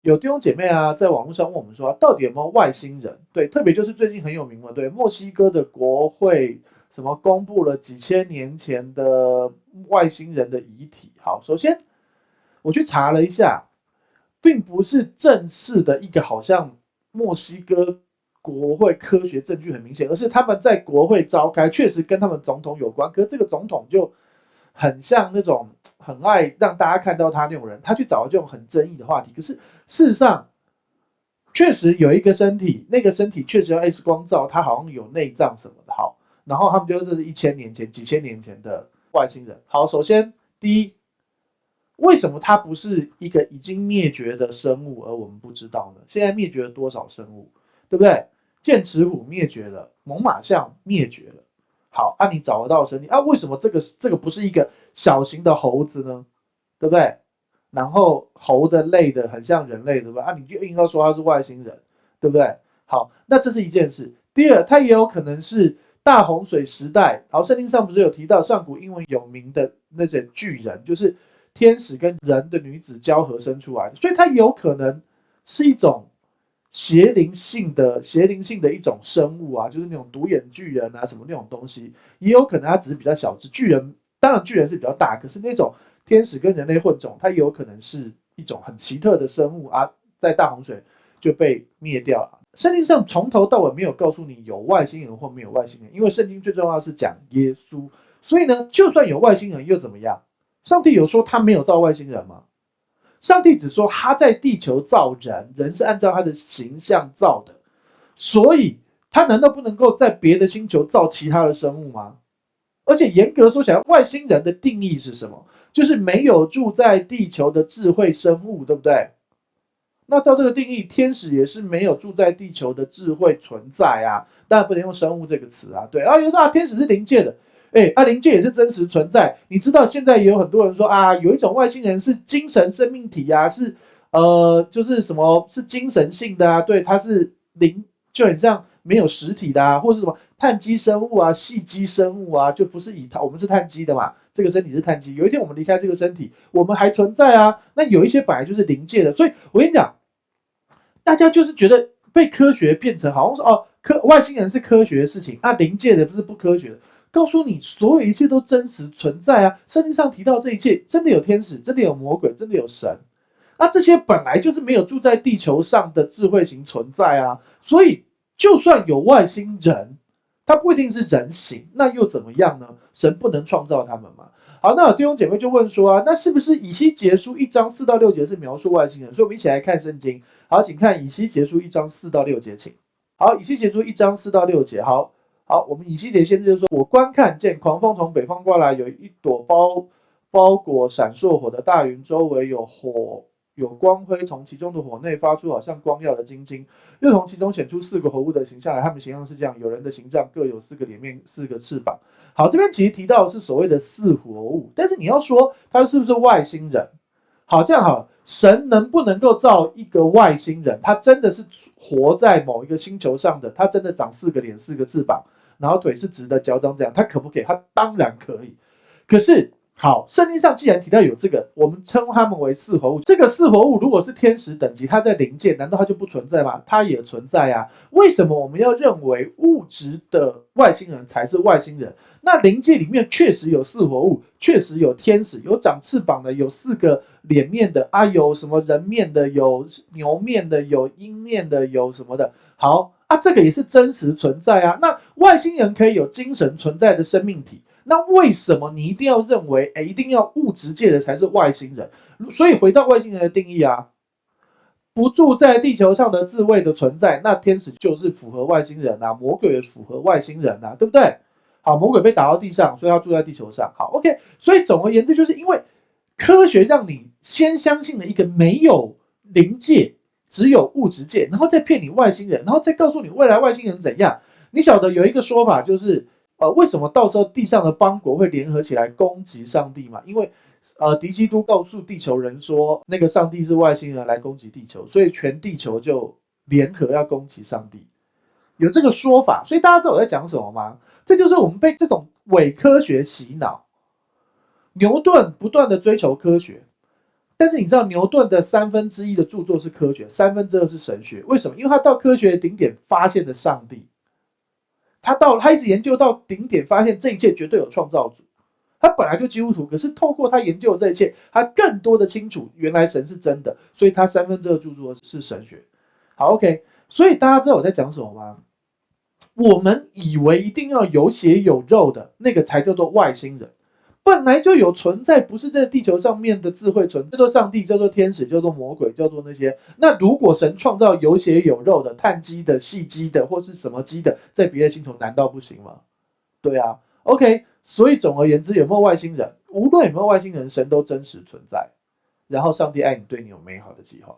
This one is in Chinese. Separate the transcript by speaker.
Speaker 1: 有弟兄姐妹啊，在网络上问我们说，到底有没有外星人？对，特别就是最近很有名嘛，对，墨西哥的国会什么公布了几千年前的外星人的遗体。好，首先我去查了一下，并不是正式的一个好像墨西哥国会科学证据很明显，而是他们在国会召开，确实跟他们总统有关，可是这个总统就很像那种很爱让大家看到他那种人，他去找这种很争议的话题。可是事实上，确实有一个身体，那个身体确实用 X 光照，它好像有内脏什么的。好，然后他们就这是1000年前、几千年前的外星人。好，首先第一，为什么它不是一个已经灭绝的生物，而我们不知道呢？现在灭绝了多少生物，对不对？剑齿虎灭绝了，猛犸象灭绝了。好，你找得到身体啊？为什么这个不是一个小型的猴子呢？对不对？然后猴的类的很像人类，对吧？你就硬要说它是外星人，对不对？好，那这是一件事。第二，它也有可能是大洪水时代。好，圣经上不是有提到上古英文有名的那些巨人，就是天使跟人的女子交合生出来的，所以它有可能是一种邪灵性的一种生物啊，就是那种独眼巨人啊什么那种东西，也有可能它只是比较小只。巨人当然巨人是比较大，可是那种天使跟人类混种，它也有可能是一种很奇特的生物啊，在大洪水就被灭掉了。圣经上从头到尾没有告诉你有外星人或没有外星人，因为圣经最重要的是讲耶稣，所以呢，就算有外星人又怎么样？上帝有说他没有造外星人吗？上帝只说他在地球造人，人是按照他的形象造的，所以他难道不能够在别的星球造其他的生物吗？而且严格说起来，外星人的定义是什么？就是没有住在地球的智慧生物，对不对？那照这个定义，天使也是没有住在地球的智慧存在啊，当然不能用生物这个词啊。对，有说天使是灵界的，灵界也是真实存在。你知道现在也有很多人说啊，有一种外星人是精神生命体啊，是就是什么是精神性的啊？对，它是灵，就很像没有实体的啊，或是什么碳基生物啊、细基生物啊，就不是我们是碳基的嘛，这个身体是碳基。有一天我们离开这个身体，我们还存在啊。那有一些本来就是灵界的，所以我跟你讲。大家就是觉得被科学变成好像说外星人是科学的事情，灵界的不是不科学的。告诉你，所有一切都真实存在啊！圣经上提到这一切，真的有天使，真的有魔鬼，真的有神。这些本来就是没有住在地球上的智慧型存在啊，所以就算有外星人，他不一定是人形，那又怎么样呢？神不能创造他们吗？好，那有弟兄姐妹就问说啊，那是不是以西结书1章4到6节是描述外星人？所以我们一起来看圣经。好，请看以西结书1章4到6节，请。好，以西结书1章4到6节。好，我们以西结先知就说：“我观看见狂风从北方刮来，有一朵包裹闪烁火的大云，周围有火，有光辉从其中的火内发出，好像光耀的晶晶。又从其中显出4个活物的形象来，他们形象是这样：有人的形状，各有4个脸面，4个翅膀。”好，这边其实提到的是所谓的4活物，但是你要说他是不是外星人？好，这样好。神能不能够造一个外星人？他真的是活在某一个星球上的，他真的长4个脸、4个翅膀，然后腿是直的，脚长这样，他可不可以？他当然可以。可是，好，圣经上既然提到有这个，我们称他们为4活物。这个4活物如果是天使等级，它在灵界，难道它就不存在吗？它也存在啊。为什么我们要认为物质的外星人才是外星人？那灵界里面确实有4活物，确实有天使，有长翅膀的，有4个脸面的啊，有什么人面的，有牛面的，有鹰面的，有什么的。好这个也是真实存在啊。那外星人可以有精神存在的生命体，那为什么你一定要认为，一定要物质界的才是外星人？所以回到外星人的定义啊，不住在地球上的智慧的存在，那天使就是符合外星人啊，魔鬼也符合外星人啊，对不对？好，魔鬼被打到地上，所以他住在地球上。好 ，OK。所以总而言之，就是因为科学让你先相信了一个没有灵界，只有物质界，然后再骗你外星人，然后再告诉你未来外星人怎样。你晓得有一个说法就是，为什么到时候地上的邦国会联合起来攻击上帝嘛？因为敌基督告诉地球人说，那个上帝是外星人来攻击地球，所以全地球就联合要攻击上帝。有这个说法，所以大家知道我在讲什么吗？这就是我们被这种伪科学洗脑。牛顿不断的追求科学，但是你知道牛顿的1/3的著作是科学，2/3是神学，为什么？因为他到科学的顶点发现了上帝，他一直研究到顶点，发现这一切绝对有创造主。他本来就基督徒，可是透过他研究的这一切，他更多的清楚原来神是真的，所以他2/3著作是神学。好 ，OK， 所以大家知道我在讲什么吗？我们以为一定要有血有肉的那个才叫做外星人，本来就有存在，不是在地球上面的智慧存在，叫做上帝，叫做天使，叫做魔鬼，叫做那些。那如果神创造有血有肉的、碳基的、细基的，或是什么基的，在别的星球难道不行吗？对啊 ，OK。所以总而言之，有没有外星人，无论有没有外星人，神都真实存在。然后上帝爱你，对你有美好的计划。